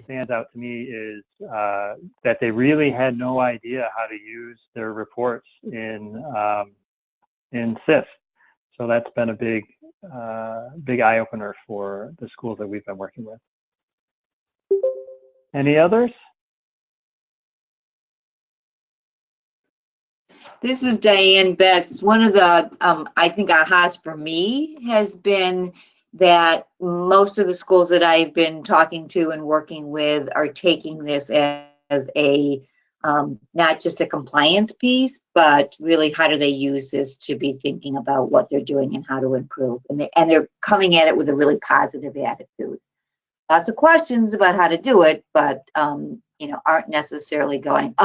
stands out to me is that they really had no idea how to use their reports in SIS. So that's been a big eye opener for the schools that we've been working with. Any others? This is Diane Betts. One of the, I think, ahas for me has been that most of the schools that I've been talking to and working with are taking this as a, not just a compliance piece, but really how do they use this to be thinking about what they're doing and how to improve. And they're coming at it with a really positive attitude. Lots of questions about how to do it, but, you know, aren't necessarily going,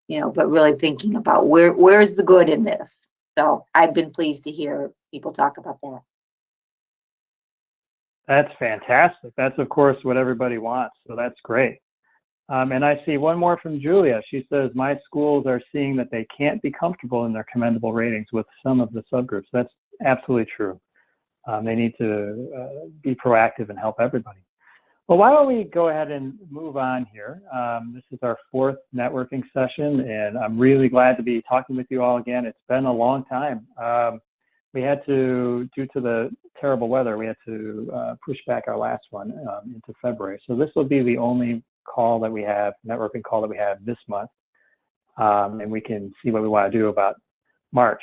you know, but really thinking about where's the good in this. So I've been pleased to hear people talk about that. That's fantastic. That's, of course, what everybody wants. So that's great. And I see one more from Julia. She says, my schools are seeing that they can't be comfortable in their commendable ratings with some of the subgroups. That's absolutely true. They need to be proactive and help everybody. Well, why don't we go ahead and move on here. This is our 4th networking session, and I'm really glad to be talking with you all again. It's been a long time. We had to, due to the terrible weather, we had to push back our last one into February. So this will be the only call that we have, networking call that we have this month, and we can see what we want to do about March.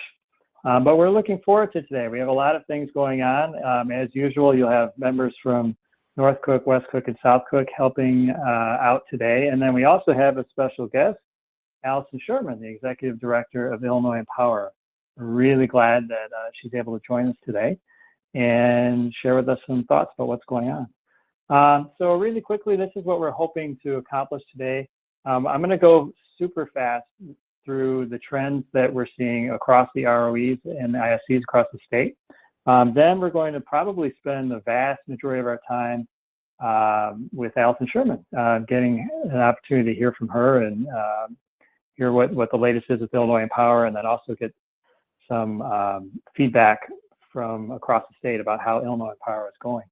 But we're looking forward to today. We have a lot of things going on. As usual, you'll have members from North Cook, West Cook, and South Cook helping out today. And then we also have a special guest, Allison Sherman, the Executive Director of Illinois Empower. We're really glad that she's able to join us today and share with us some thoughts about what's going on. So really quickly, this is what we're hoping to accomplish today. I'm going to go super fast through the trends that we're seeing across the ROEs and the ISCs across the state. Then we're going to probably spend the vast majority of our time with Allison Sherman, getting an opportunity to hear from her and hear what the latest is with Illinois Empower, and then also get some feedback from across the state about how Illinois Empower is going.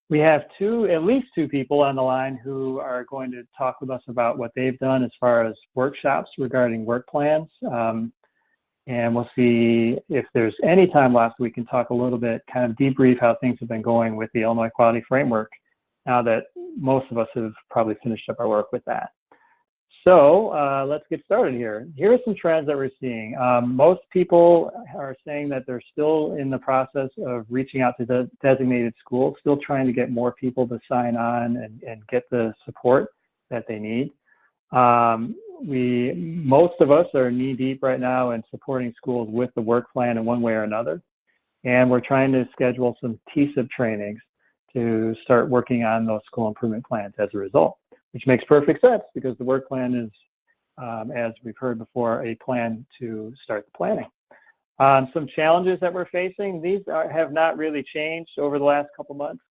We have at least two people on the line who are going to talk with us about what they've done as far as workshops regarding work plans. And we'll see if there's any time left, we can talk a little bit, kind of debrief how things have been going with the Illinois Quality Framework now that most of us have probably finished up our work with that. So let's get started here. Here are some trends that we're seeing. Most people are saying that they're still in the process of reaching out to the designated schools, still trying to get more people to sign on and get the support that they need. Most of us are knee deep right now in supporting schools with the work plan in one way or another. And we're trying to schedule some TSIP trainings to start working on those school improvement plans as a result, which makes perfect sense because the work plan is, as we've heard before, a plan to start the planning. Some challenges that we're facing, these have not really changed over the last couple months.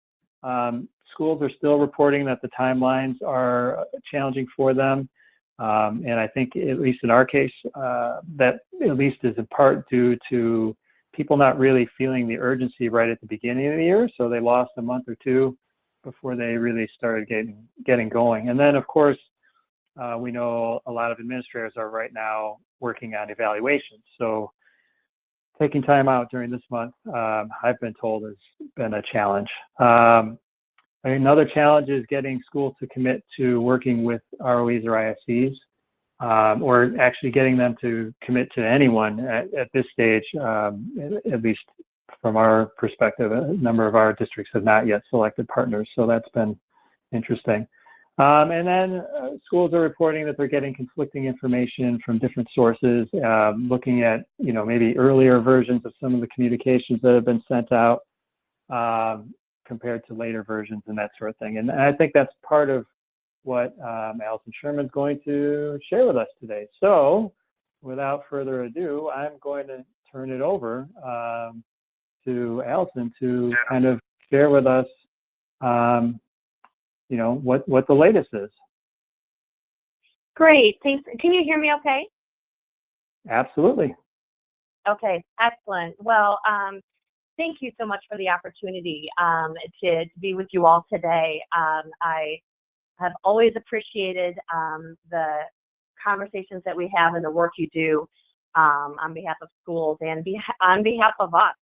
Schools are still reporting that the timelines are challenging for them. And I think, at least in our case, that at least is in part due to people not really feeling the urgency right at the beginning of the year. So they lost a month or two before they really started getting going. And then, of course, we know a lot of administrators are right now working on evaluations. So taking time out during this month, I've been told, has been a challenge. Another challenge is getting schools to commit to working with ROEs or ISCs, or actually getting them to commit to anyone at this stage. At least from our perspective, a number of our districts have not yet selected partners, so that's been interesting. And then schools are reporting that they're getting conflicting information from different sources, looking at maybe earlier versions of some of the communications that have been sent out, compared to later versions and that sort of thing. And I think that's part of what Allison Sherman is going to share with us today. So without further ado, I'm going to turn it over to Allison to kind of share with us, what the latest is. Great, thanks. Can you hear me okay? Absolutely. Okay, excellent. Well, thank you so much for the opportunity to be with you all today. I have always appreciated the conversations that we have and the work you do on behalf of schools and on behalf of us,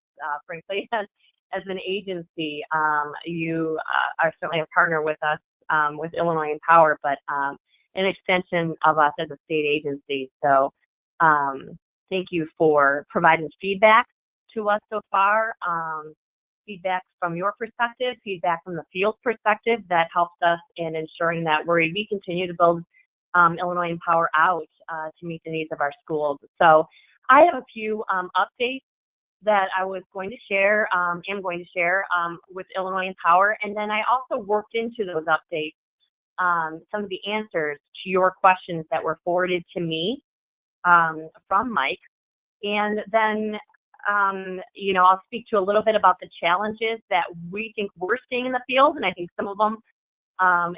frankly, as an agency. You are certainly a partner with us with Illinois Empower, but an extension of us as a state agency. So thank you for providing feedback to us so far, feedback from your perspective, feedback from the field's perspective that helps us in ensuring that we continue to build Illinois Empower out to meet the needs of our schools. So I have a few updates that I was going to share, with Illinois Empower, and then I also worked into those updates some of the answers to your questions that were forwarded to me from Mike, and then I'll speak to a little bit about the challenges that we think we're seeing in the field, and I think some of them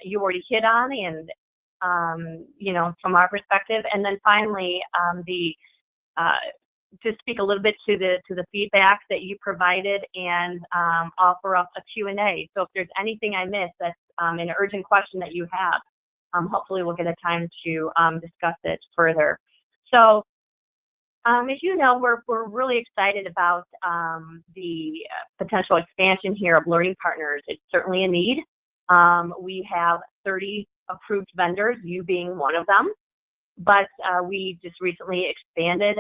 you already hit on, and from our perspective, and then finally to speak a little bit to the feedback that you provided and offer up a Q&A. So if there's anything I missed that's an urgent question that you have, hopefully we'll get a time to discuss it further. So as you know, we're really excited about the potential expansion here of learning partners. It's certainly a need. We have 30 approved vendors, you being one of them, but we just recently expanded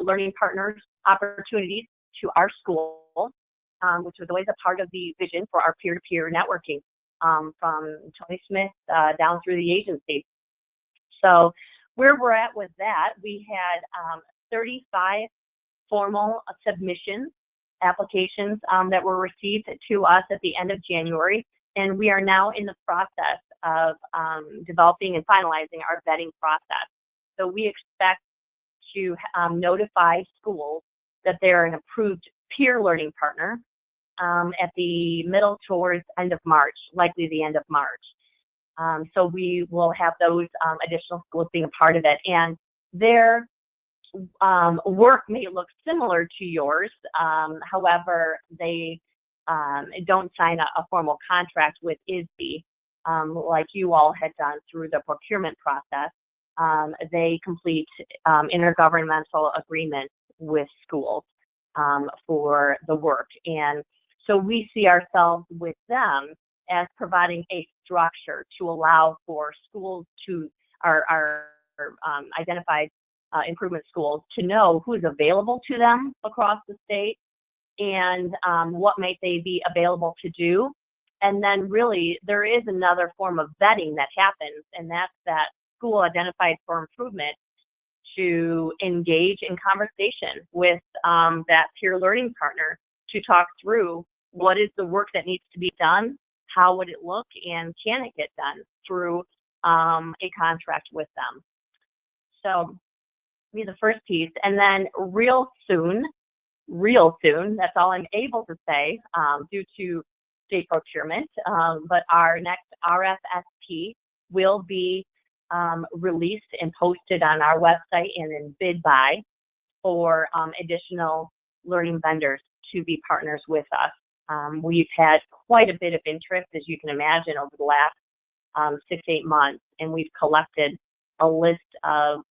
learning partners opportunities to our school, which was always a part of the vision for our peer-to-peer networking from Tony Smith down through the agency. So where we're at with that, we had 35 formal submissions, applications that were received to us at the end of January, and we are now in the process of developing and finalizing our vetting process. So we expect to notify schools that they're an approved peer learning partner at the middle towards end of March, likely the end of March. So we will have those additional schools being a part of it. And their work may look similar to yours. However, they don't sign a formal contract with ISSA like you all had done through the procurement process. They complete intergovernmental agreements with schools for the work. And so we see ourselves with them as providing a structure to allow for schools to, our identified improvement schools, to know who's available to them across the state and what might they be available to do. And then really there is another form of vetting that happens, and that's that school identified for improvement to engage in conversation with that peer learning partner to talk through what is the work that needs to be done, how would it look, and can it get done through a contract with them. So be the first piece. And then real soon, that's all I'm able to say due to state procurement, but our next RFSP will be released and posted on our website and in bid by for additional learning vendors to be partners with us. We've had quite a bit of interest, as you can imagine, over the last 6-8 months, and we've collected a list of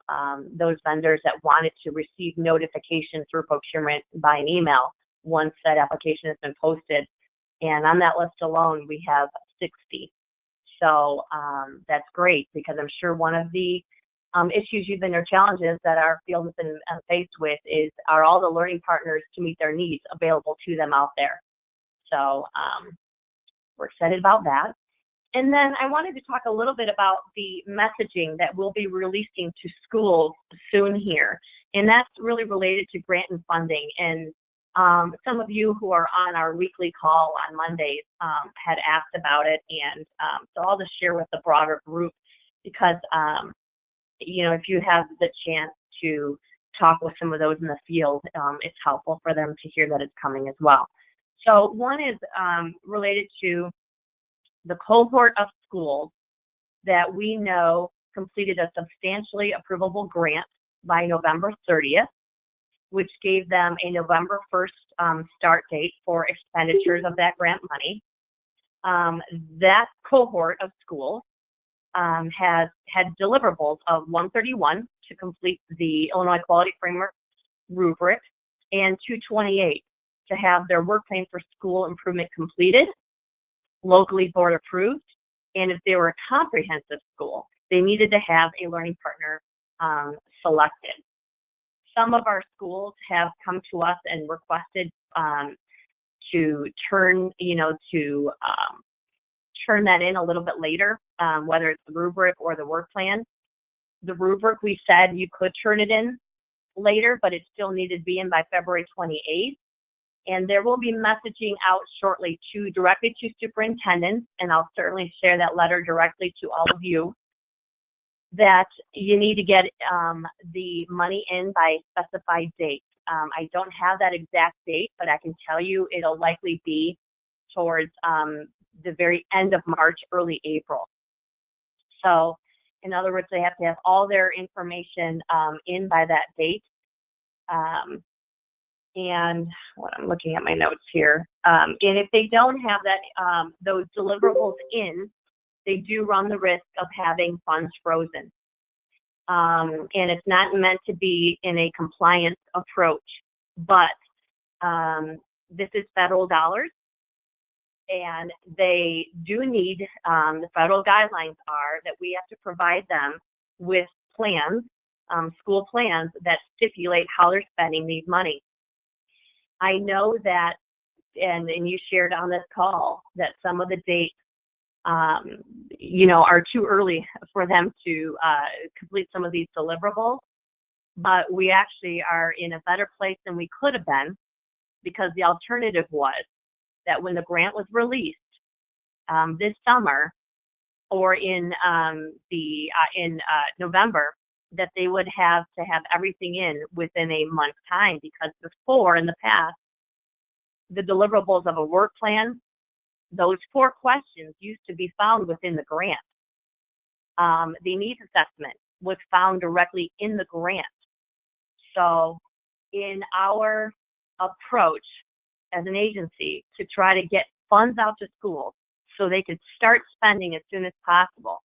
those vendors that wanted to receive notification through procurement by an email once that application has been posted. And on that list alone, we have 60. So that's great, because I'm sure one of the issues or challenges that our field has been faced with is, are all the learning partners to meet their needs available to them out there? So we're excited about that. And then I wanted to talk a little bit about the messaging that we'll be releasing to schools soon here. And that's really related to grant and funding. And some of you who are on our weekly call on Mondays had asked about it. And so I'll just share with the broader group, because, if you have the chance to talk with some of those in the field, it's helpful for them to hear that it's coming as well. So one is related to the cohort of schools that we know completed a substantially approvable grant by November 30th, which gave them a November 1st start date for expenditures of that grant money. That cohort of schools has had deliverables of 131 to complete the Illinois Quality Framework rubric, and 228 to have their work plan for school improvement completed, locally board approved, and if they were a comprehensive school, they needed to have a learning partner selected. Some of our schools have come to us and requested to turn, turn that in a little bit later, whether it's the rubric or the work plan. The rubric, we said you could turn it in later, but it still needed to be in by February 28th. And there will be messaging out shortly directly to superintendents, and I'll certainly share that letter directly to all of you, that you need to get the money in by specified date. I don't have that exact date, but I can tell you it'll likely be towards the very end of March, early April. So in other words, they have to have all their information in by that date. And what I'm looking at my notes here. And if they don't have that, those deliverables in, they do run the risk of having funds frozen. And it's not meant to be in a compliance approach, but this is federal dollars, and they do need, the federal guidelines are that we have to provide them with plans, school plans that stipulate how they're spending these money. I know that, and you shared on this call, that some of the dates, are too early for them to complete some of these deliverables, but we actually are in a better place than we could have been, because the alternative was that when the grant was released this summer or in November, that they would have to have everything in within a month's time, because before, in the past, the deliverables of a work plan, those 4 questions used to be found within the grant. The needs assessment was found directly in the grant. So in our approach as an agency to try to get funds out to schools so they could start spending as soon as possible,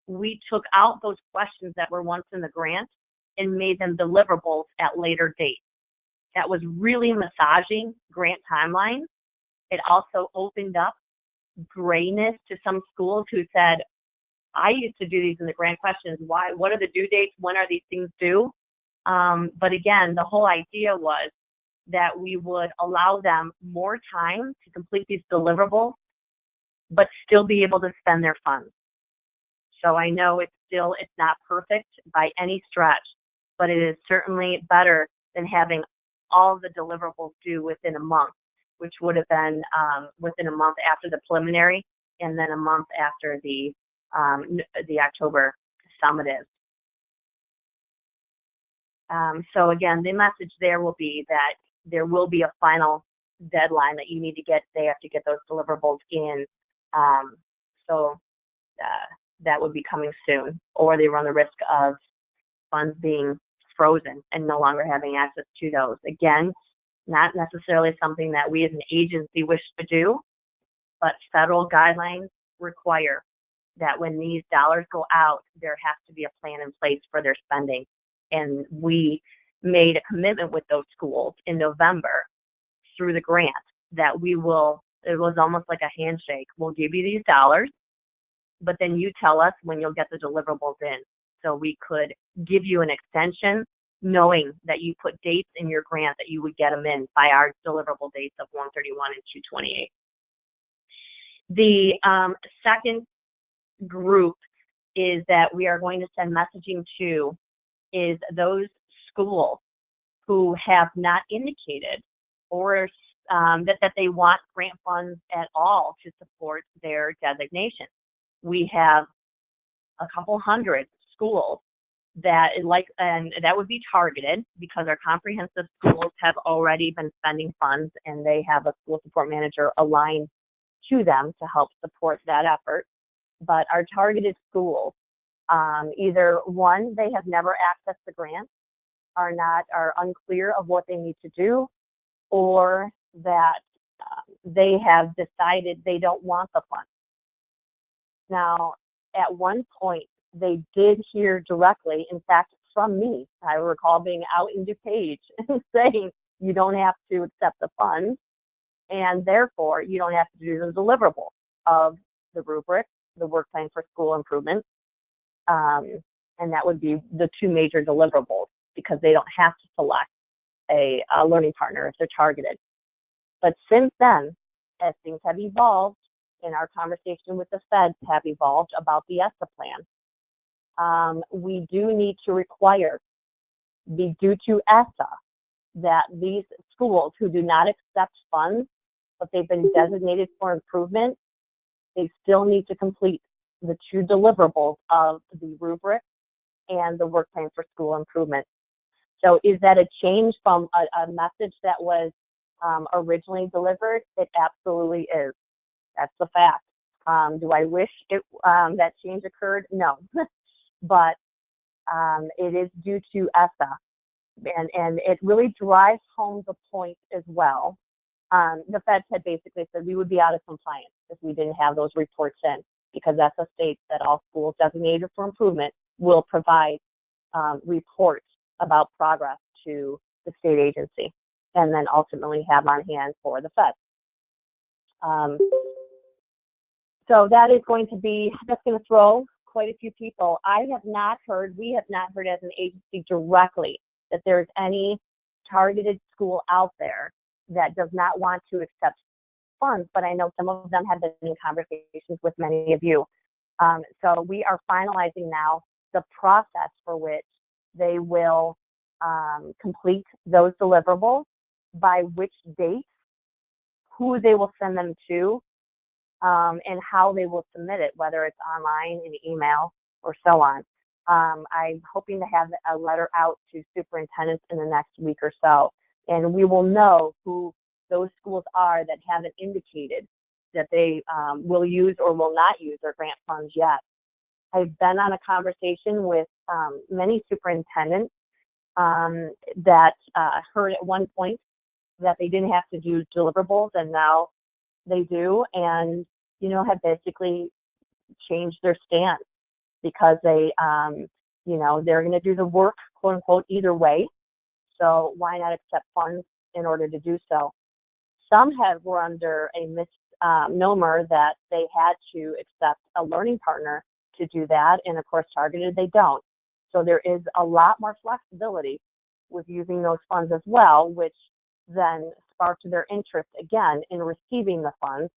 we took out those questions that were once in the grant and made them deliverables at later dates. That was really massaging grant timelines. It also opened up grayness to some schools who said, I used to do these in the grant questions. Why? What are the due dates? When are these things due? But again, the whole idea was that we would allow them more time to complete these deliverables, but still be able to spend their funds. So I know it's not perfect by any stretch, but it is certainly better than having all the deliverables due within a month, which would have been within a month after the preliminary, and then a month after the October summative. So again, the message there will be that there will be a final deadline that you need to get. They have to get those deliverables in. So that would be coming soon, or they run the risk of funds being frozen and no longer having access to those. Again, not necessarily something that we as an agency wish to do, but federal guidelines require that when these dollars go out, there has to be a plan in place for their spending. And we made a commitment with those schools in November through the grant that it was almost like a handshake. We'll give you these dollars, but then you tell us when you'll get the deliverables in. So we could give you an extension knowing that you put dates in your grant that you would get them in by our deliverable dates of 131 and 228. The second group is that we are going to send messaging to is those schools who have not indicated or that they want grant funds at all to support their designation. We have a couple hundred schools that that would be targeted because our comprehensive schools have already been spending funds and they have a school support manager aligned to them to help support that effort. But our targeted schools, either one, they have never accessed the grant, are unclear of what they need to do, or that they have decided they don't want the funds. Now, at one point, they did hear directly, in fact, from me. I recall being out in DuPage and saying, you don't have to accept the funds, and therefore you don't have to do the deliverables of the rubric, the work plan for school improvement, and that would be the two major deliverables, because they don't have to select a learning partner if they're targeted. But since then, as things have evolved, and our conversation with the feds have evolved about the ESSA plan, we do need to require, due to ESSA, that these schools who do not accept funds, but they've been designated for improvement, they still need to complete the two deliverables of the rubric and the work plan for school improvement. So is that a change from a message that was originally delivered? It absolutely is. That's the fact. Do I wish that change occurred? No. But it is due to ESSA. And it really drives home the point as well. The feds had basically said we would be out of compliance if we didn't have those reports in, because ESSA states that all schools designated for improvement will provide reports about progress to the state agency, and then ultimately have on hand for the feds. So that is going to be, that's going to throw quite a few people. We have not heard as an agency directly that there's any targeted school out there that does not want to accept funds, but I know some of them have been in conversations with many of you. So we are finalizing now the process for which they will complete those deliverables, by which date, who they will send them to, and how they will submit it, whether it's online, in email, or so on. I'm hoping to have a letter out to superintendents in the next week or so, and we will know who those schools are that haven't indicated that they will use or will not use their grant funds yet. I've been on a conversation with many superintendents that heard at one point that they didn't have to do deliverables, and now they do, and have basically changed their stance, because they they're going to do the work, quote unquote, either way. So why not accept funds in order to do so? Some were under a misnomer that they had to accept a learning partner to do that, and of course targeted they don't. So there is a lot more flexibility with using those funds as well, which then sparked their interest again in receiving the funds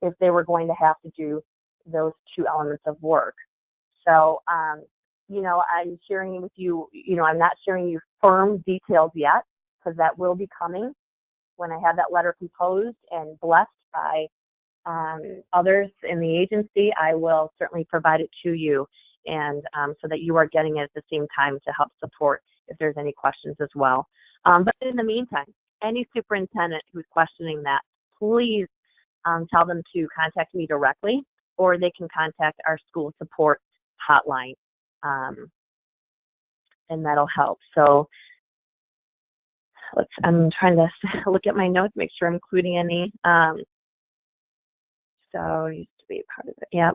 if they were going to have to do those two elements of work. So I'm sharing with you, I'm not sharing you firm details yet, because that will be coming when I have that letter composed and blessed by others in the agency. I will certainly provide it to you, and so that you are getting it at the same time to help support if there's any questions as well. But in the meantime, any superintendent who's questioning that, please tell them to contact me directly, or they can contact our school support hotline, and that'll help. So I'm trying to look at my notes, make sure I'm including any. So it used to be part of it. Yeah.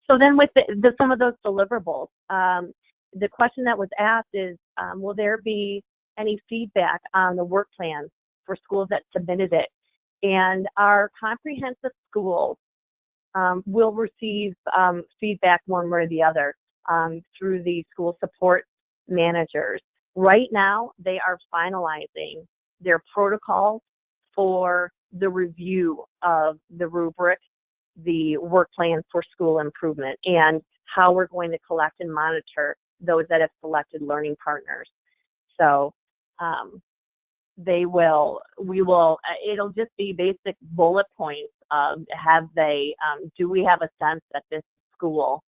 So then with some of those deliverables, the question that was asked is, will there be any feedback on the work plan for schools that submitted it? And our comprehensive schools will receive feedback one way or the other through the school support managers. Right now, they are finalizing their protocols for the review of the rubric, the work plan for school improvement, and how we're going to collect and monitor those that have selected learning partners. So it'll just be basic bullet points of do we have a sense that this school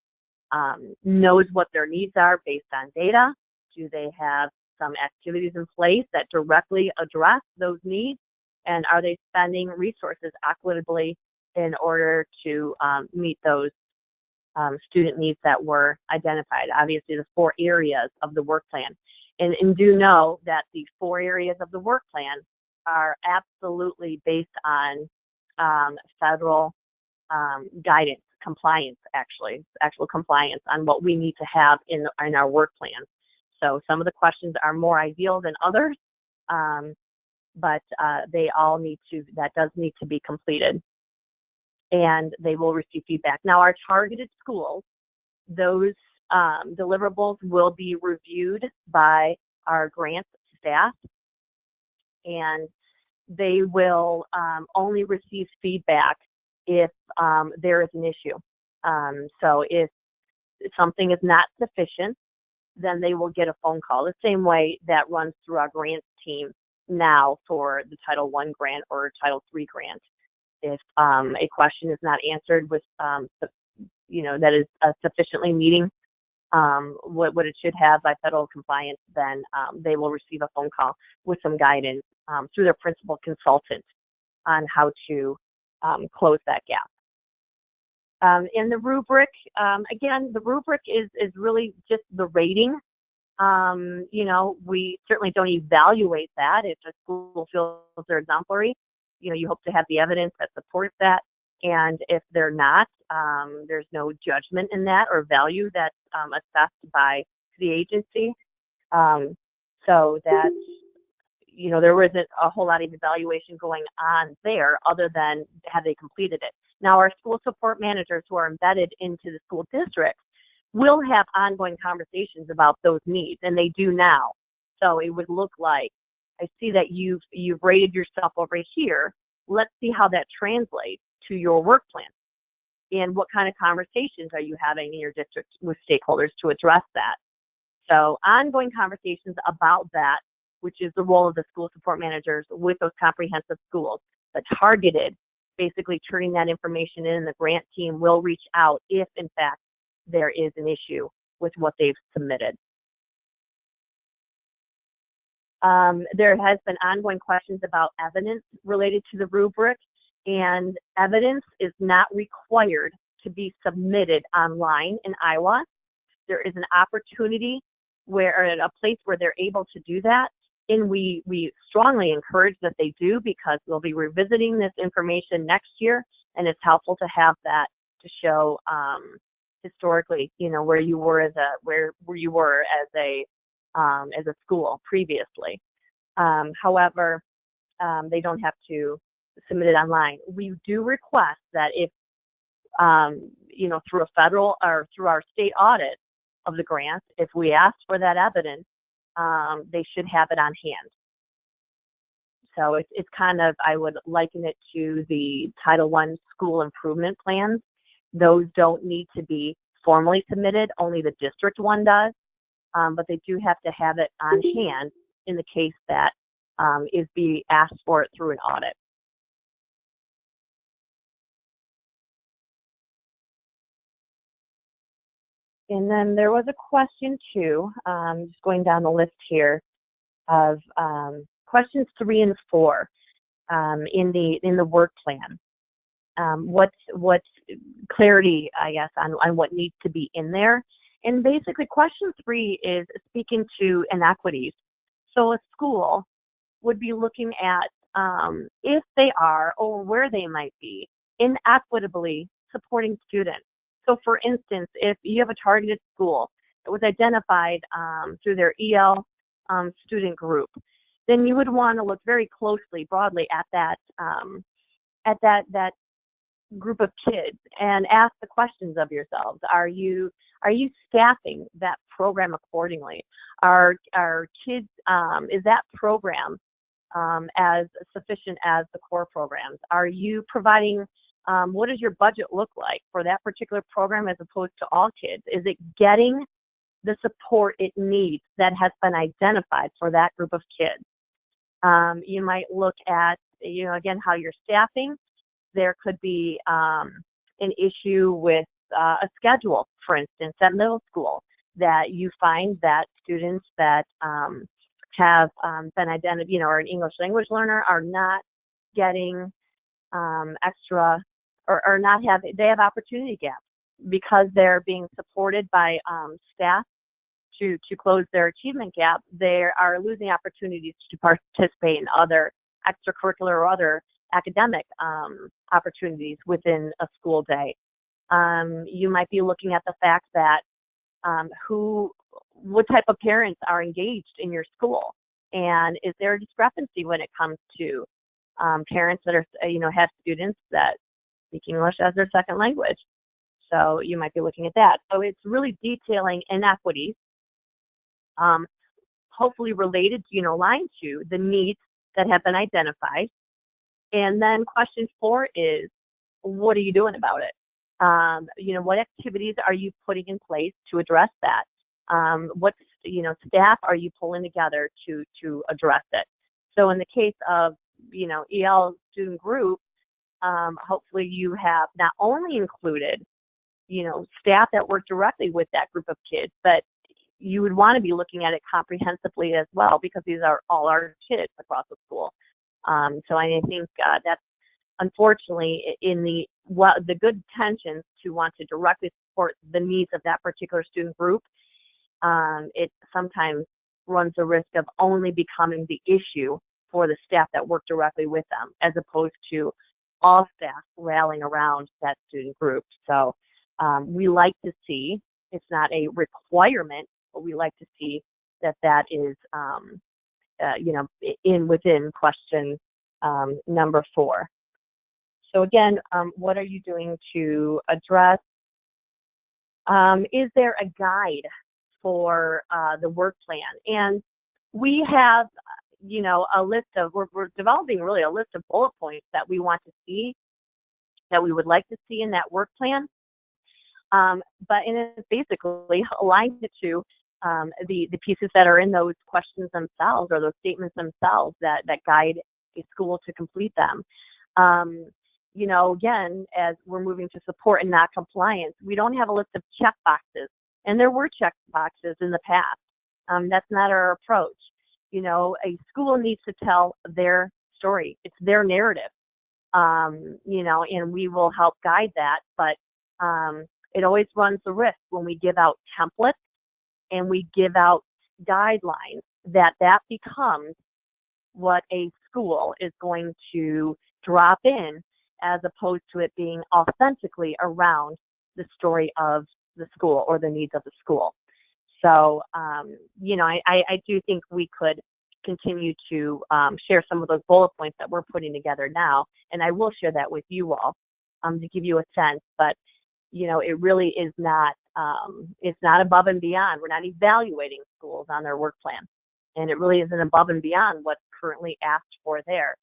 knows what their needs are based on data? Do they have some activities in place that directly address those needs? And are they spending resources equitably in order to meet those student needs that were identified? Obviously, the 4 areas of the work plan. And do know that the 4 areas of the work plan are absolutely based on federal guidance compliance, actual compliance on what we need to have in our work plan. So some of the questions are more ideal than others, but they all that does need to be completed, and they will receive feedback. Now, our targeted schools, those deliverables will be reviewed by our grants staff, and they will only receive feedback if there is an issue. So if something is not sufficient, then they will get a phone call, the same way that runs through our grants team now for the Title I grant or Title III grant. If a question is not answered with, that is sufficiently meeting what it should have by federal compliance, then they will receive a phone call with some guidance through their principal consultant on how to close that gap. In the rubric, again, the rubric is really just the rating. We certainly don't evaluate that. If a school feels they're exemplary, you hope to have the evidence that supports that. And if they're not, there's no judgment in that or value that's assessed by the agency. So that, there isn't a whole lot of evaluation going on there other than have they completed it. Now, our school support managers who are embedded into the school districts will have ongoing conversations about those needs, and they do now. So it would look like, I see that you've rated yourself over here. Let's see how that translates to your work plan. And what kind of conversations are you having in your district with stakeholders to address that? So ongoing conversations about that, which is the role of the school support managers with those comprehensive schools, but targeted, basically turning that information in. The grant team will reach out if, in fact, there is an issue with what they've submitted. There has been ongoing questions about evidence related to the rubric, and evidence is not required to be submitted online in Iowa. There is an opportunity a place where they're able to do that, and we strongly encourage that they do, because we'll be revisiting this information next year, and it's helpful to have that to show historically, where you were as a school previously. However, they don't have to submit it online. We do request that if, through a federal or through our state audit of the grant, if we ask for that evidence, they should have it on hand. So it's kind of, I would liken it to the Title I school improvement plans. Those don't need to be formally submitted, only the district one does, but they do have to have it on hand in the case that is being asked for it through an audit. And then there was a question too, just going down the list here of questions 3 and 4 in the work plan. What's clarity, I guess, on what needs to be in there. And basically question 3 is speaking to inequities. So a school would be looking at if they are or where they might be inequitably supporting students. So for instance, if you have a targeted school that was identified through their EL student group, then you would want to look very closely, broadly at that group of kids and ask the questions of yourselves. Are you staffing that program accordingly? Are kids, is that program as sufficient as the core programs? Are you providing, what does your budget look like for that particular program as opposed to all kids? Is it getting the support it needs that has been identified for that group of kids? You might look at, again, how you're staffing. There could be an issue with a schedule, for instance, at middle school, that you find that students that have been identified, are an English language learner, are not getting extra, or they have opportunity gaps because they're being supported by staff to close their achievement gap. They are losing opportunities to participate in other extracurricular or other academic opportunities within a school day. You might be looking at the fact that what type of parents are engaged in your school, and is there a discrepancy when it comes to parents that are, have students that speak English as their second language. So you might be looking at that. So it's really detailing inequities, hopefully related, aligned to the needs that have been identified. And then question 4 is, what are you doing about it? What activities are you putting in place to address that? What staff are you pulling together to address it? So in the case of, EL student group, hopefully you have not only included, staff that work directly with that group of kids, but you would want to be looking at it comprehensively as well, because these are all our kids across the school. So I think that's unfortunately in the good intentions to want to directly support the needs of that particular student group, it sometimes runs the risk of only becoming the issue for the staff that work directly with them, as opposed to all staff rallying around that student group. So we like to see, it's not a requirement, but we like to see that is, within question number 4. So again, what are you doing to address? Is there a guide for the work plan? And we have, a list of, we're developing really a list of bullet points that we want to see, that we would like to see in that work plan. But it's basically aligned to the pieces that are in those questions themselves, or those statements themselves that guide a school to complete them. Again, as we're moving to support and not compliance, we don't have a list of check boxes. And there were check boxes in the past. That's not our approach. A school needs to tell their story. It's their narrative. And we will help guide that. But it always runs the risk when we give out templates and we give out guidelines that becomes what a school is going to drop in, as opposed to it being authentically around the story of the school or the needs of the school. So, I do think we could continue to share some of those bullet points that we're putting together now, and I will share that with you all to give you a sense. But, it really is not, it's not above and beyond. We're not evaluating schools on their work plan, and it really isn't above and beyond what's currently asked for there.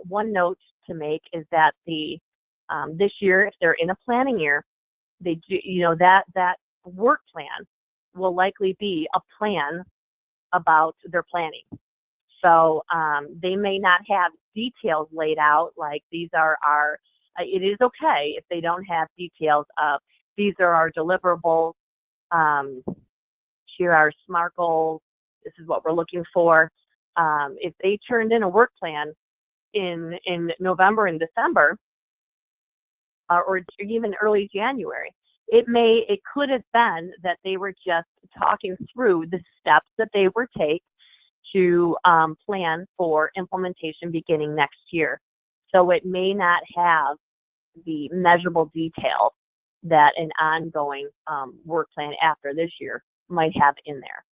One note to make is that this year, if they're in a planning year, they do, that work plan will likely be a plan about their planning. So they may not have details laid out, like these are our, it is okay if they don't have details of, these are our deliverables, here are SMART goals, this is what we're looking for. If they turned in a work plan in November and December, or even early January, it could have been that they were just talking through the steps that they were take to plan for implementation beginning next year. So it may not have the measurable details that an ongoing work plan after this year might have in there.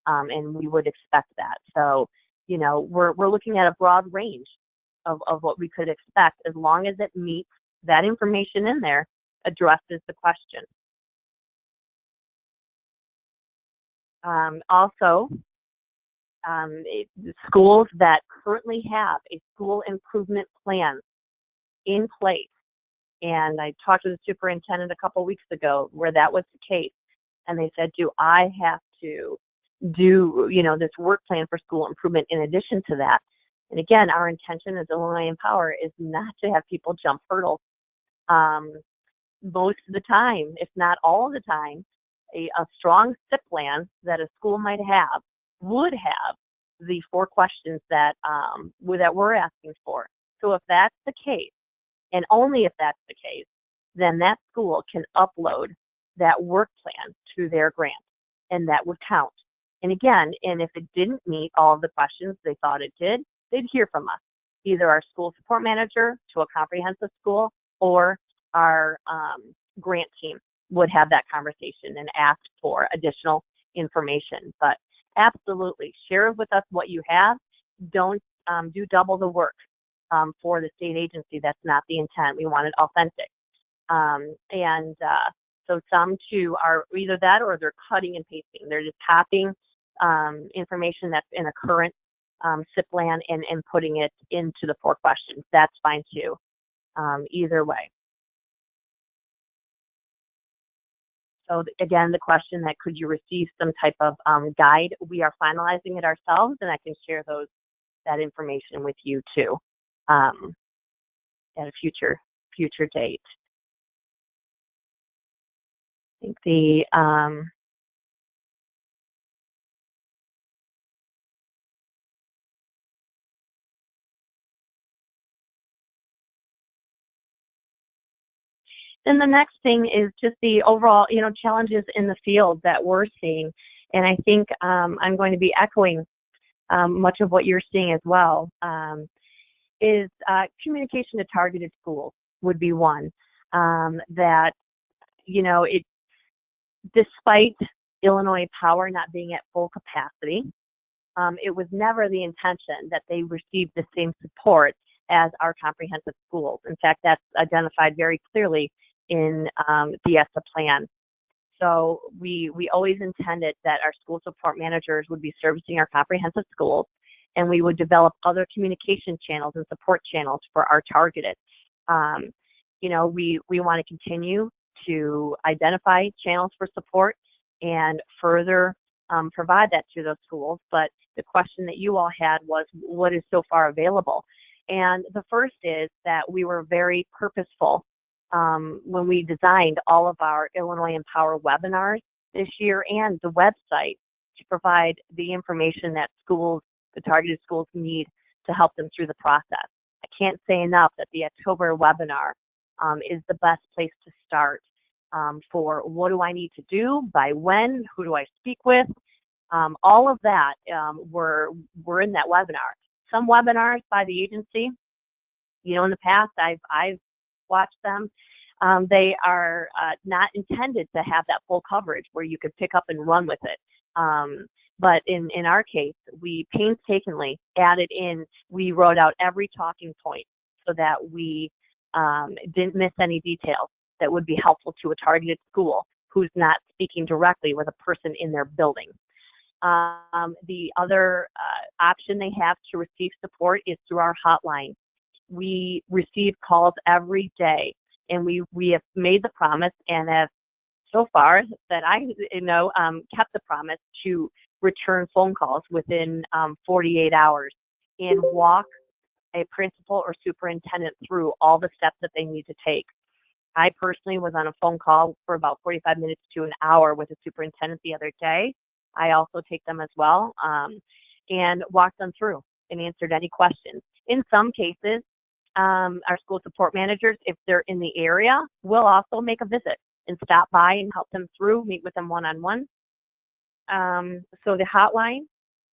And we would expect that. So, we're looking at a broad range of what we could expect, as long as it meets that information in there, addresses the question. Also, schools that currently have a school improvement plan in place, and I talked to the superintendent a couple weeks ago where that was the case, and they said, do I have to do, this work plan for school improvement in addition to that? And again, our intention as Illinois Empower is not to have people jump hurdles. Most of the time, if not all the time, a strong SIP plan that a school might have would have the 4 questions that we're asking for. So if that's the case, and only if that's the case, then that school can upload that work plan to their grant, and that would count. And again, and if it didn't meet all of the questions they thought it did, they'd hear from us, either our school support manager to a comprehensive school, or our grant team would have that conversation and ask for additional information. But absolutely, share with us what you have. Don't do double the work for the state agency. That's not the intent. We want it authentic. So some too are either that or they're cutting and pasting. They're just copying information that's in a current SIP plan and putting it into the 4 questions. That's fine too, either way. So again, the question that could you receive some type of guide, we are finalizing it ourselves, and I can share that information with you too at a future date. I think the then the next thing is just the overall, challenges in the field that we're seeing. And I think I'm going to be echoing much of what you're seeing as well, is communication to targeted schools would be one that, despite Illinois Power not being at full capacity, it was never the intention that they received the same support as our comprehensive schools. In fact, that's identified very clearly in the ESSA plan. So we always intended that our school support managers would be servicing our comprehensive schools, and we would develop other communication channels and support channels for our targeted. We want to continue to identify channels for support and further provide that to those schools. But the question that you all had was, what is so far available? And the first is that we were very purposeful when we designed all of our Illinois Empower webinars this year and the website to provide the information that schools, the targeted schools, need to help them through the process. I can't say enough that the October webinar is the best place to start for what do I need to do, by when, who do I speak with. All of that were in that webinar. Some webinars by the agency, in the past I've watched them. They are not intended to have that full coverage where you could pick up and run with it. But in our case, we painstakingly added in, we wrote out every talking point so that we didn't miss any details that would be helpful to a targeted school who's not speaking directly with a person in their building. The other option they have to receive support is through our hotline. We receive calls every day, and we have made the promise and have so far that I kept the promise to return phone calls within 48 hours and walk a principal or superintendent through all the steps that they need to take. I personally was on a phone call for about 45 minutes to an hour with a superintendent the other day. I also take them as well, and walked them through and answered any questions. In some cases, our school support managers, if they're in the area, will also make a visit and stop by and help them through, meet with them one-on-one. So the hotline,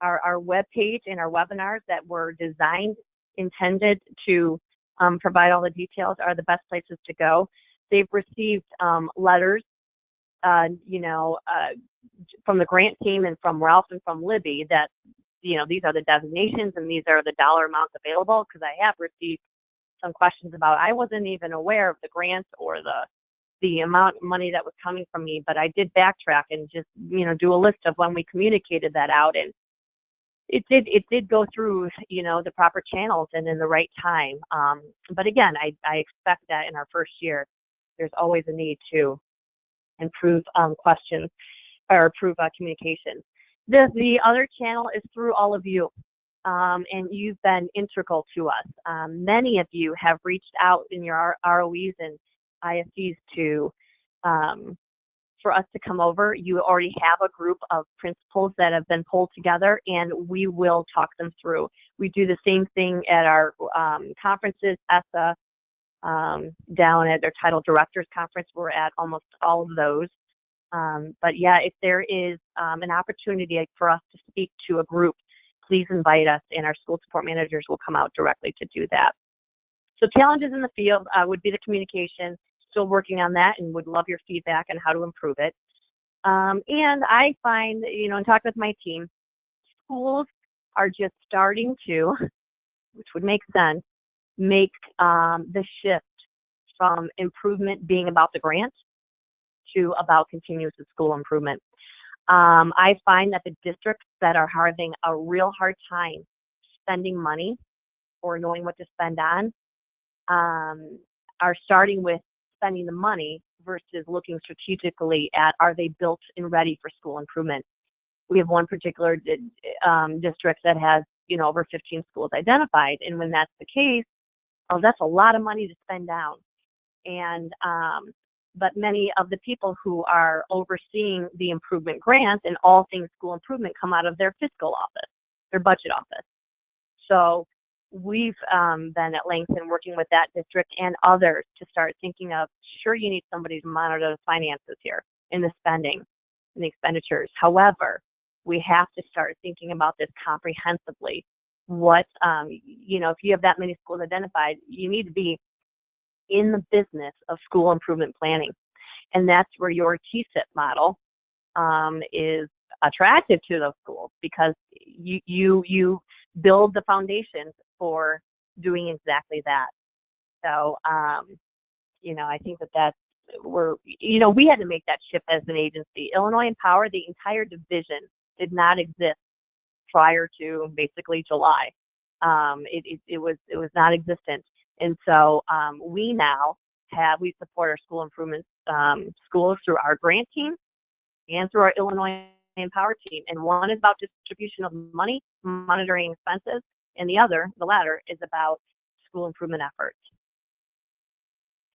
our webpage, and our webinars that were intended to provide all the details are the best places to go. They've received letters, from the grant team and from Ralph and from Libby that, these are the designations and these are the dollar amounts available, because I have received some questions about, I wasn't even aware of the grants or the amount of money that was coming from me, but I did backtrack and just, do a list of when we communicated that out, and it did go through, the proper channels and in the right time. But again, I expect that in our first year, there's always a need to improve questions or improve communication. The other channel is through all of you, and you've been integral to us. Many of you have reached out in your ROEs and ISCs for us to come over. You already have a group of principals that have been pulled together, and we will talk them through. We do the same thing at our conferences, ESSA, down at their Title Directors Conference. We're at almost all of those. But yeah, if there is an opportunity for us to speak to a group, please invite us, and our school support managers will come out directly to do that. So challenges in the field would be the communication, still working on that and would love your feedback on how to improve it. And I find, and talk with my team, schools are just starting to, which would make sense, make the shift from improvement being about the grant to about continuous school improvement. I find that the districts that are having a real hard time spending money or knowing what to spend on are starting with spending the money versus looking strategically at, are they built and ready for school improvement? We have one particular district that has, over 15 schools identified. And when that's the case, that's a lot of money to spend down. And, but many of the people who are overseeing the improvement grants and all things school improvement come out of their fiscal office, their budget office. So we've been at length in working with that district and others to start thinking of, sure, you need somebody to monitor the finances here in the spending and the expenditures. However, we have to start thinking about this comprehensively. What, if you have that many schools identified, you need to be in the business of school improvement planning. And that's where your TSIP model is attractive to those schools, because you build the foundations for doing exactly that. So, I think that's we had to make that shift as an agency. Illinois Empower, the entire division, did not exist prior to basically July. It was non-existent. And so we now we support our school improvement schools through our grant team and through our Illinois Empower team. And one is about distribution of money, monitoring expenses, and the latter, is about school improvement efforts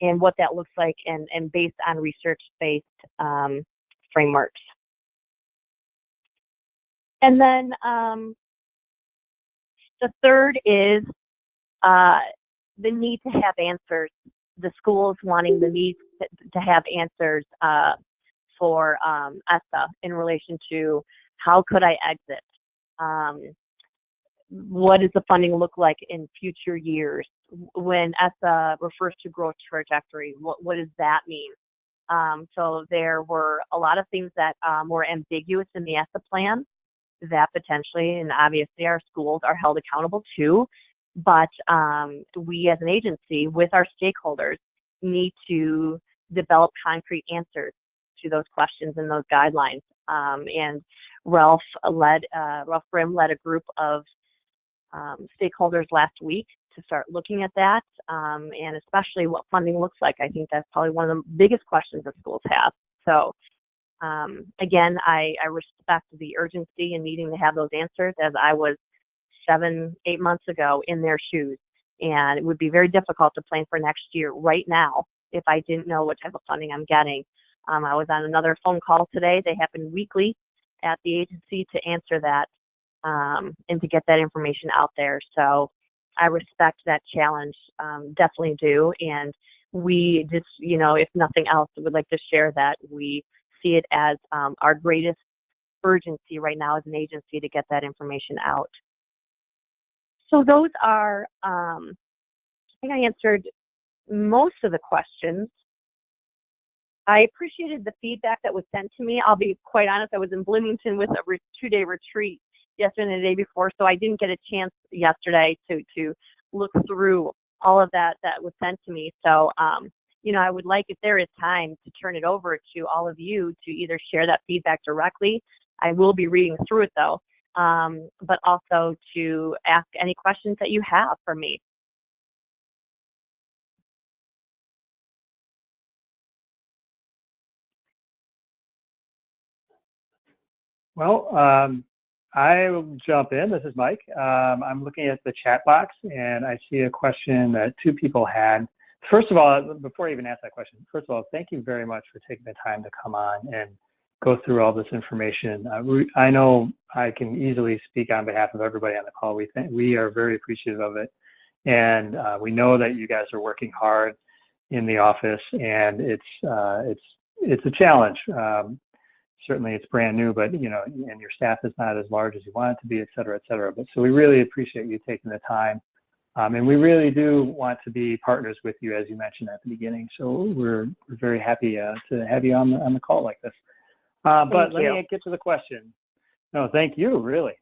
and what that looks like, and based on research-based frameworks. And then the third is the need to have answers. The schools wanting the need to have answers for ESSA in relation to, how could I exit? What does the funding look like in future years? When ESSA refers to growth trajectory, what does that mean? So there were a lot of things that were ambiguous in the ESSA plan that potentially, and obviously our schools are held accountable to, but we as an agency with our stakeholders need to develop concrete answers to those questions and those guidelines. And Ralph Grimm led a group of stakeholders last week to start looking at that, and especially what funding looks like. I think that's probably one of the biggest questions that schools have. So again, I respect the urgency and needing to have those answers, as I was 7-8 months ago in their shoes. And it would be very difficult to plan for next year right now if I didn't know what type of funding I'm getting. I was on another phone call today. They happen weekly at the agency to answer that and to get that information out there. So I respect that challenge, definitely do. And we just, if nothing else, would like to share that we see it as our greatest urgency right now as an agency to get that information out. So those are, I think I answered most of the questions. I appreciated the feedback that was sent to me. I'll be quite honest, I was in Bloomington with a 2-day retreat yesterday and the day before, so I didn't get a chance yesterday to look through all of that was sent to me. So, I would like, if there is time, to turn it over to all of you to either share that feedback directly. I will be reading through it though, but also to ask any questions that you have for me. Well, I will jump in. This is Mike. I'm looking at the chat box, and I see a question that 2 people had. First of all, before I even ask that question, first of all, thank you very much for taking the time to come on and go through all this information. I know I can easily speak on behalf of everybody on the call. We are very appreciative of it, and we know that you guys are working hard in the office, and it's a challenge. Certainly it's brand new, but and your staff is not as large as you want it to be, et cetera, et cetera. But so we really appreciate you taking the time And we really do want to be partners with you, as you mentioned at the beginning. So we're very happy to have you on the call like this. But let me get to the question. No, thank you, really.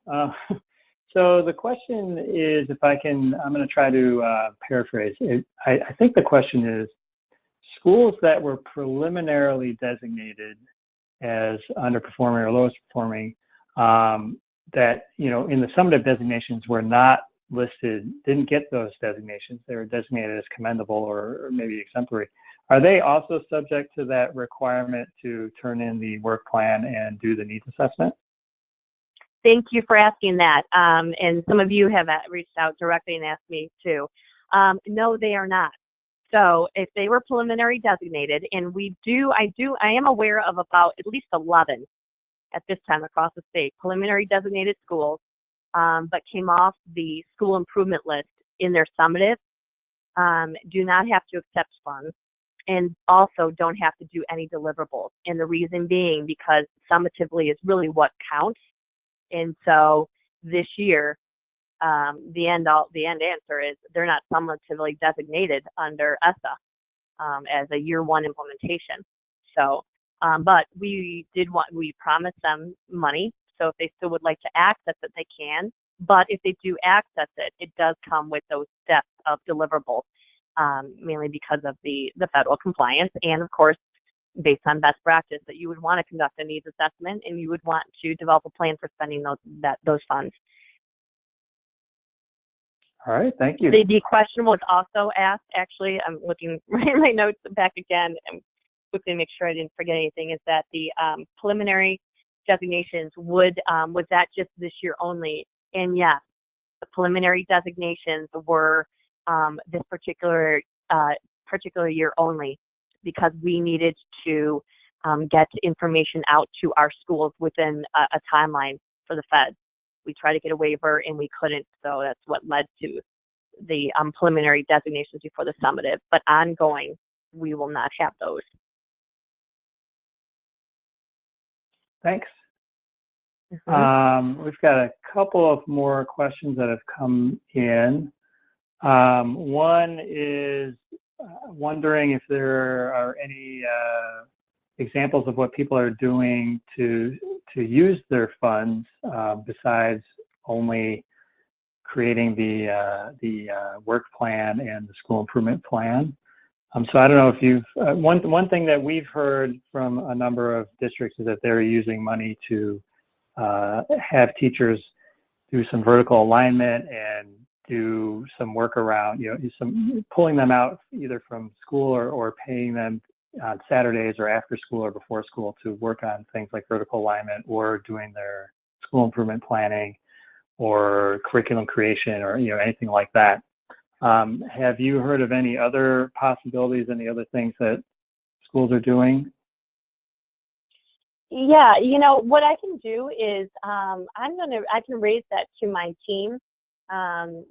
So the question is, if I can, I'm going to try to paraphrase. I think the question is, schools that were preliminarily designated as underperforming or lowest performing, that, you know, in the summative designations were not listed, didn't get those designations. They were designated as commendable or maybe exemplary. Are they also subject to that requirement to turn in the work plan and do the needs assessment? Thank you for asking that. And some of you have reached out directly and asked me too. No, they are not. So if they were preliminary designated, and I am aware of about at least 11 at this time across the state, preliminary designated schools, but came off the school improvement list in their summative, do not have to accept funds, and also don't have to do any deliverables. And the reason being because summatively is really what counts. And so this year, the end answer is they're not summatively designated under ESSA as a year one implementation. So, but we promised them money. So if they still would like to access it, they can. But if they do access it, it does come with those steps of deliverables, mainly because of the federal compliance, and of course, based on best practice, that you would want to conduct a needs assessment and you would want to develop a plan for spending those funds. All right, thank you. The question was also asked, actually, I'm looking at my notes back again and quickly make sure I didn't forget anything, is that the preliminary designations was that just this year only? And yes, the preliminary designations were this particular year only, because we needed to get information out to our schools within a timeline for the feds. We tried to get a waiver and we couldn't, so that's what led to the preliminary designations before the summative. But ongoing, we will not have those. Thanks. We've got a couple of more questions that have come in. One is wondering if there are any examples of what people are doing to use their funds besides only creating the work plan and the school improvement plan. So I don't know if you've, one thing that we've heard from a number of districts is that they're using money to have teachers do some vertical alignment and do some work around, you know, some pulling them out either from school or paying them on Saturdays or after school or before school to work on things like vertical alignment or doing their school improvement planning or curriculum creation or, you know, anything like that. Have you heard of any other possibilities, any other things that schools are doing? Yeah, you know, what I can do is I can raise that to my team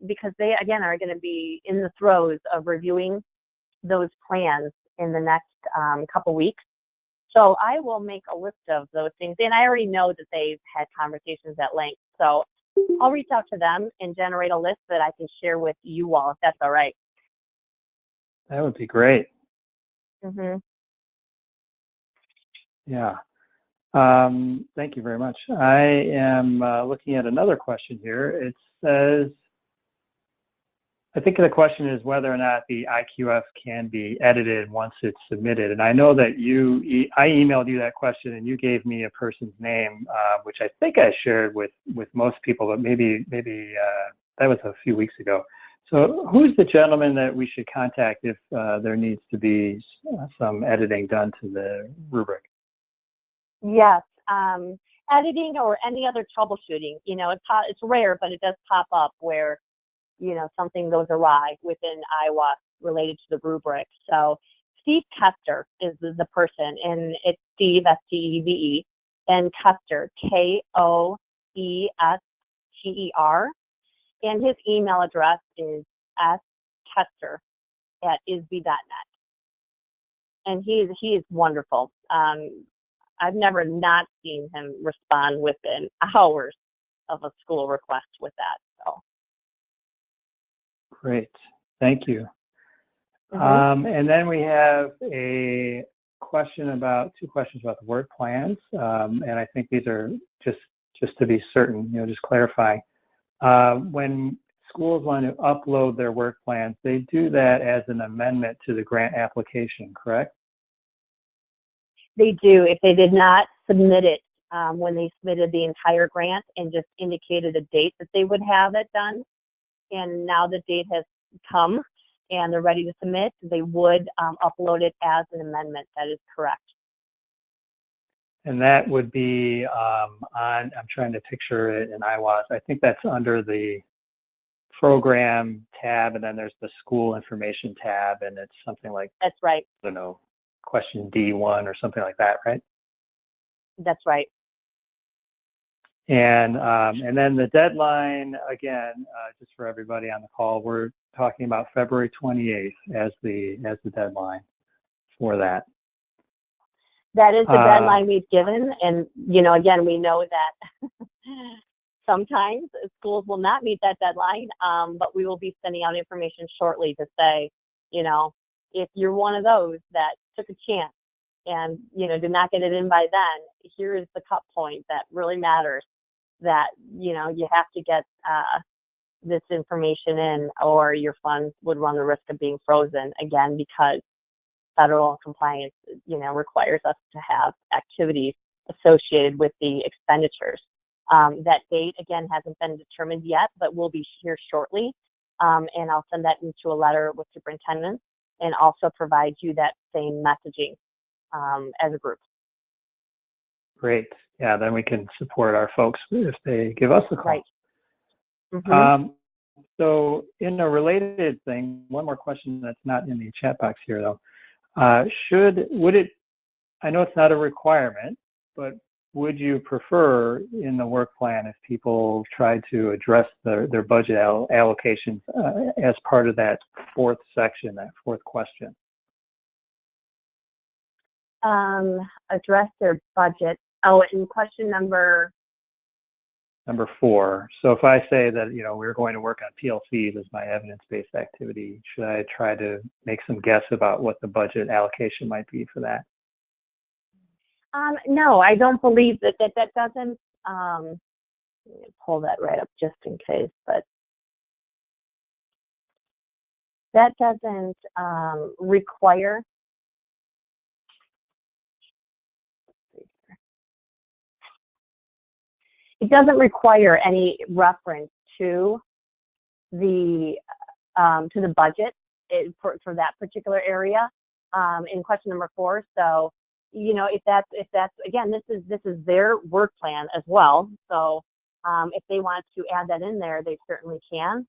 because they, again, are going to be in the throes of reviewing those plans in the next couple weeks. So I will make a list of those things. And I already know that they've had conversations at length. So I'll reach out to them and generate a list that I can share with you all, if that's all right. That would be great. Mm-hmm. Yeah. Thank you very much. I am looking at another question here. It says, I think the question is whether or not the IQF can be edited once it's submitted. And I know that I emailed you that question and you gave me a person's name, which I think I shared with most people, but maybe that was a few weeks ago. So who's the gentleman that we should contact if there needs to be some editing done to the rubric? Yes, editing or any other troubleshooting. You know, it's rare, but it does pop up where, you know, something goes awry within Iowa related to the rubric. So Steve Kester is the person, and it's Steve, S-T-E-V-E, and Kester, K-O-E-S-T-E-R. And his email address is skester@isb.net. And he is wonderful. I've never not seen him respond within hours of a school request with that. So. Great, thank you. Mhm. And then we have two questions about the work plans. And I think these are just to be certain, just clarifying. When schools want to upload their work plans, they do that as an amendment to the grant application, correct? They do. If they did not submit it when they submitted the entire grant and just indicated a date that they would have it done, and now the date has come and they're ready to submit, they would upload it as an amendment. That is correct. And that would be I'm trying to picture it in IWAS. I think that's under the program tab, and then there's the school information tab, and it's something like, That's right. I don't know, question D1 or something like that, right? That's right. And then the deadline, again, just for everybody on the call, we're talking about February 28th as the deadline for that. That is the deadline we've given. And, again, we know that sometimes schools will not meet that deadline, but we will be sending out information shortly to say, if you're one of those that took a chance and, did not get it in by then, here is the cut point that really matters, that, you have to get this information in, or your funds would run the risk of being frozen, again, because federal compliance, requires us to have activities associated with the expenditures. That date, again, hasn't been determined yet, but will be here shortly. And I'll send that into a letter with superintendents and also provide you that same messaging as a group. Great. Yeah, then we can support our folks if they give us a call. Right. Mm-hmm. So in a related thing, one more question that's not in the chat box here, though. I know it's not a requirement, but would you prefer in the work plan if people try to address their budget allocations as part of that fourth section, that fourth question? Address their budget. Oh, and question number 4. So if I say that, we're going to work on PLCs as my evidence-based activity, should I try to make some guess about what the budget allocation might be for that? No, I don't believe that doesn't, let me pull that right up just in case, but that doesn't require, it doesn't require any reference to the budget for that particular area in question number 4. So, if that's again, this is their work plan as well. So, if they want to add that in there, they certainly can.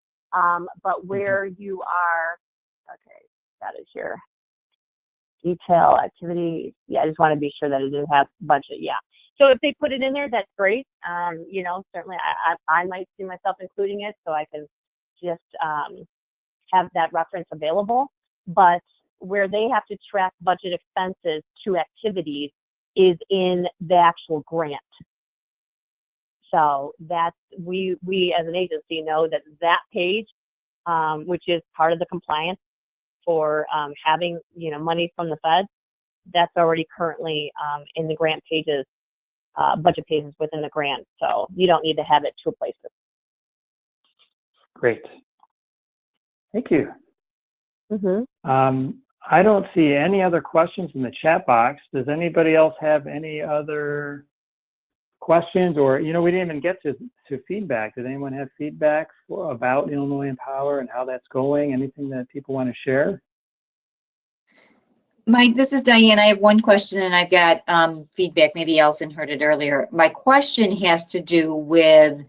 But where you are, okay, that is your detail activity. Yeah, I just want to be sure that it didn't have budget. Yeah. So if they put it in there, that's great. Certainly I might see myself including it, so I can just have that reference available. But where they have to track budget expenses to activities is in the actual grant. So that's, we as an agency know that page, which is part of the compliance for having, money from the feds, that's already currently in the grant pages, budget pages within the grant. So you don't need to have it 2 places. Great. Thank you. Mm-hmm. I don't see any other questions in the chat box. Does anybody else have any other questions? Or, we didn't even get to feedback. Did anyone have feedback about Illinois Empower and how that's going? Anything that people want to share? Mike, this is Diane. I have one question and I've got feedback. Maybe Allison heard it earlier. My question has to do with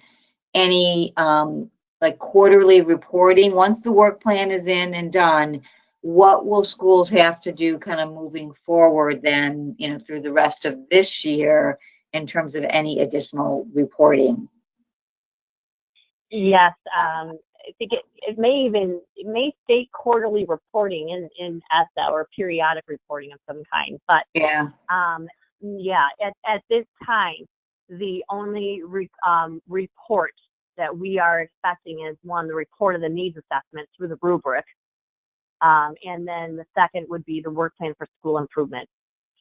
any like quarterly reporting. Once the work plan is in and done, what will schools have to do kind of moving forward then, through the rest of this year in terms of any additional reporting? Yes, I think it may state quarterly reporting in ESSA or periodic reporting of some kind, but yeah, at this time, the only report that we are expecting is, one, the report of the needs assessment through the rubric. And then the second would be the work plan for school improvement.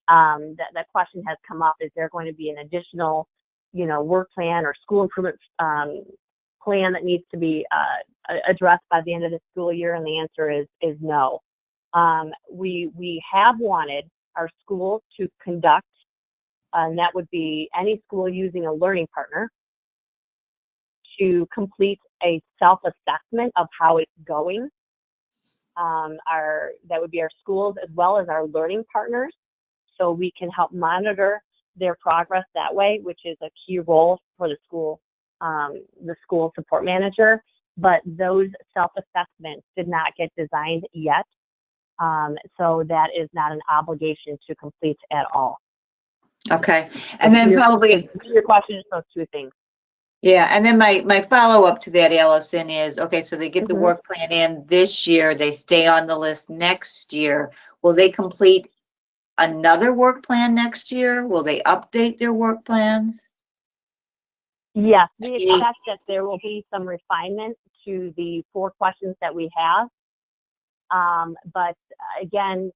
That question has come up, is there going to be an additional, work plan or school improvement plan that needs to be addressed by the end of the school year? And the answer is no. We have wanted our schools to conduct, and that would be any school using a learning partner, to complete a self-assessment of how it's going. That would be our schools as well as our learning partners, so we can help monitor their progress that way, which is a key role for the school support manager. But those self-assessments did not get designed yet, so that is not an obligation to complete at all. Okay, and then probably your question is those two things. Yeah, and then my follow-up to that, Allison, is, okay, so they get the work plan in this year, they stay on the list next year. Will they complete another work plan next year? Will they update their work plans? Yes, we expect that there will be some refinement to the 4 questions that we have. But again,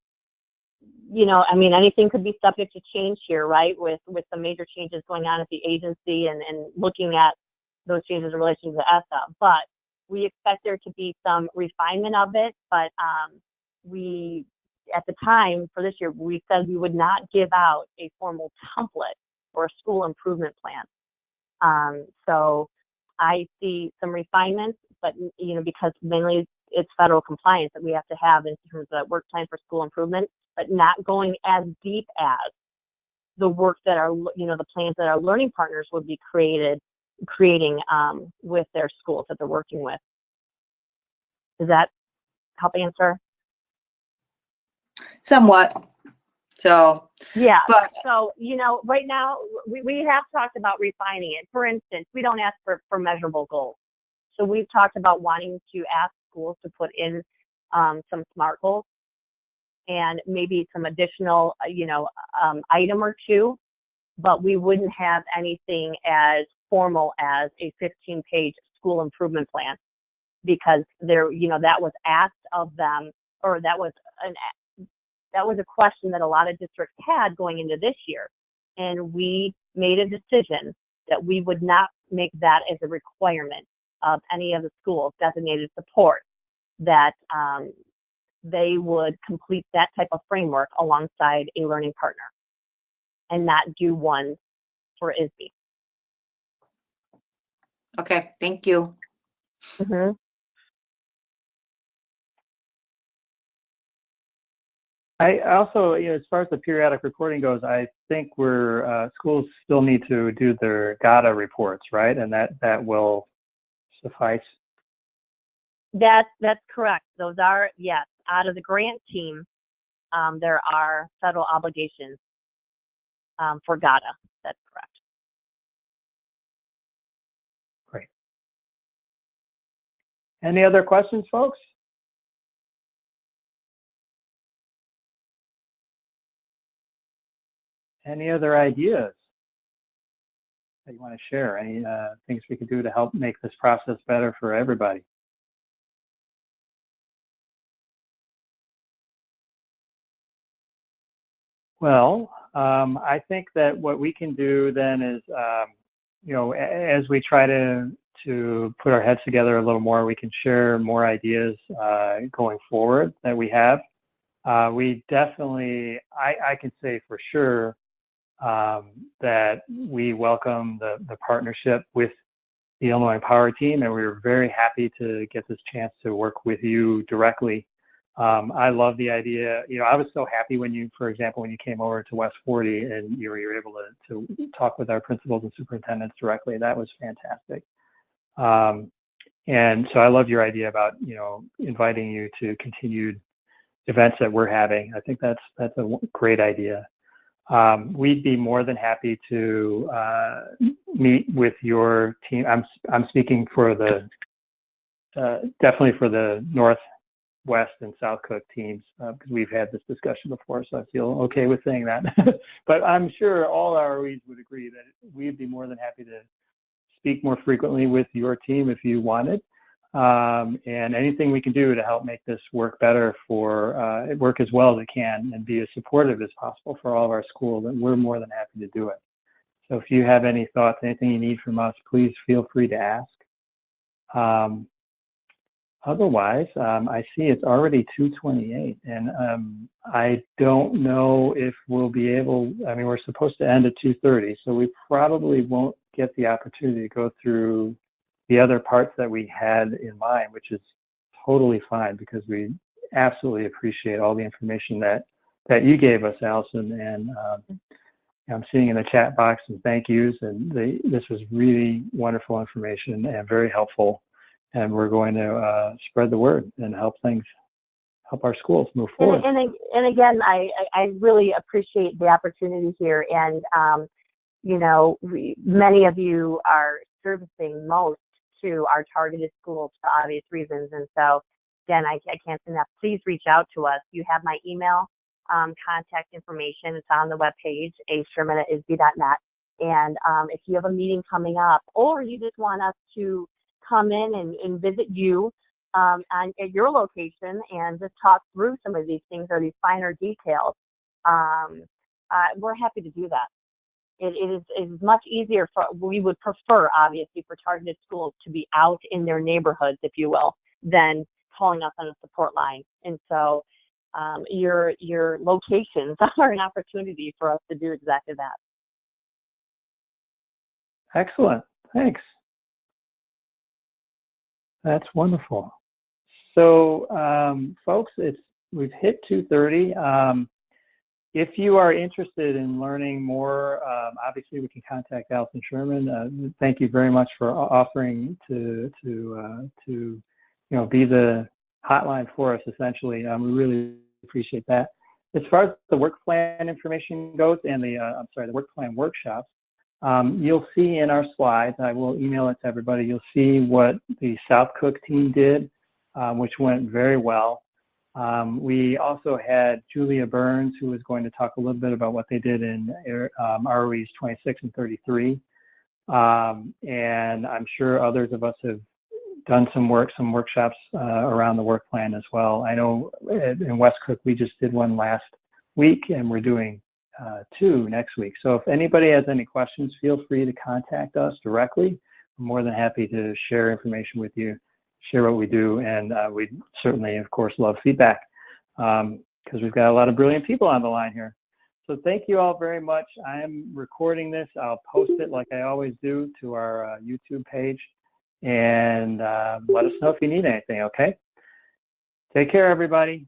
anything could be subject to change here, right? With some major changes going on at the agency and looking at those changes in relation to ESSA. But we expect there to be some refinement of it. But we, at the time for this year, we said we would not give out a formal template or a school improvement plan. So I see some refinements, but because mainly it's federal compliance that we have to have in terms of work plan for school improvement, but not going as deep as the work that our, the plans that our learning partners would be creating with their schools that they're working with. Does that help answer? Somewhat. So yeah. But, so right now we have talked about refining it. For instance, we don't ask for measurable goals. So we've talked about wanting to ask schools to put in some SMART goals and maybe some additional, item or two, but we wouldn't have anything as formal as a 15-page school improvement plan, because there, that was asked of them, or that was a question that a lot of districts had going into this year, and we made a decision that we would not make that as a requirement of any of the schools designated support, that they would complete that type of framework alongside a learning partner and not do one for ISB. okay, thank you. Mm-hmm. I also, as far as the periodic reporting goes, I think schools still need to do their GATA reports, right? And that will suffice. That's correct. Those are, yes, out of the grant team, there are federal obligations for GATA. That's correct. Great. Any other questions, folks? Any other ideas that you want to share? Any things we can do to help make this process better for everybody? Well, I think that what we can do then is, as we try to put our heads together a little more, we can share more ideas going forward that we have. We definitely, I can say for sure that we welcome the partnership with the Illinois Power Team, and we were very happy to get this chance to work with you directly. I love the idea. I was so happy when you, for example, when you came over to West 40 and you were able to talk with our principals and superintendents directly. That was fantastic. And so I love your idea about, inviting you to continued events that we're having. I think that's a great idea. We'd be more than happy to meet with your team. I'm speaking for definitely for the Northwest and South Cook teams, because we've had this discussion before, so I feel okay with saying that. But I'm sure all ROEs would agree that we'd be more than happy to speak more frequently with your team if you wanted. And anything we can do to help make this work better work as well as it can and be as supportive as possible for all of our schools, and we're more than happy to do it. So if you have any thoughts, anything you need from us, please feel free to ask. Otherwise, I see it's already 2:28, and I don't know if we'll be able, I mean, we're supposed to end at 2:30, so we probably won't get the opportunity to go through the other parts that we had in mind, which is totally fine, because we absolutely appreciate all the information that you gave us, Allison, and I'm seeing in the chat box some thank yous, and this was really wonderful information and very helpful. And we're going to spread the word and help our schools move forward. And again, I really appreciate the opportunity here. And, you know, many of you are servicing most to our targeted schools for obvious reasons. And so, again, I can't say enough. Please reach out to us. You have my email contact information. It's on the webpage, asherman@isb.net. And if you have a meeting coming up, or you just want us to come in and visit you at your location and just talk through some of these things or these finer details, we're happy to do that. It is much easier we would prefer, obviously, for targeted schools to be out in their neighborhoods, if you will, than calling us on a support line. And so your locations are an opportunity for us to do exactly that. Excellent. Thanks. That's wonderful. So, folks, we've hit 2:30. If you are interested in learning more, obviously we can contact Allison Sherman. Thank you very much for offering to be the hotline for us. Essentially, we really appreciate that. As far as the work plan information goes and the work plan workshops, you'll see in our slides, I will email it to everybody, you'll see what the South Cook team did, which went very well. We also had Julia Burns, who was going to talk a little bit about what they did in ROEs 26 and 33. And I'm sure others of us have done some workshops around the work plan as well. I know in West Cook, we just did one last week, and we're doing 2 next week. So if anybody has any questions, feel free to contact us directly. I'm more than happy to share information with you, share what we do, and we certainly, of course, love feedback because we've got a lot of brilliant people on the line here. So thank you all very much. I am recording this. I'll post it like I always do to our YouTube page, and let us know if you need anything, okay? Take care, everybody.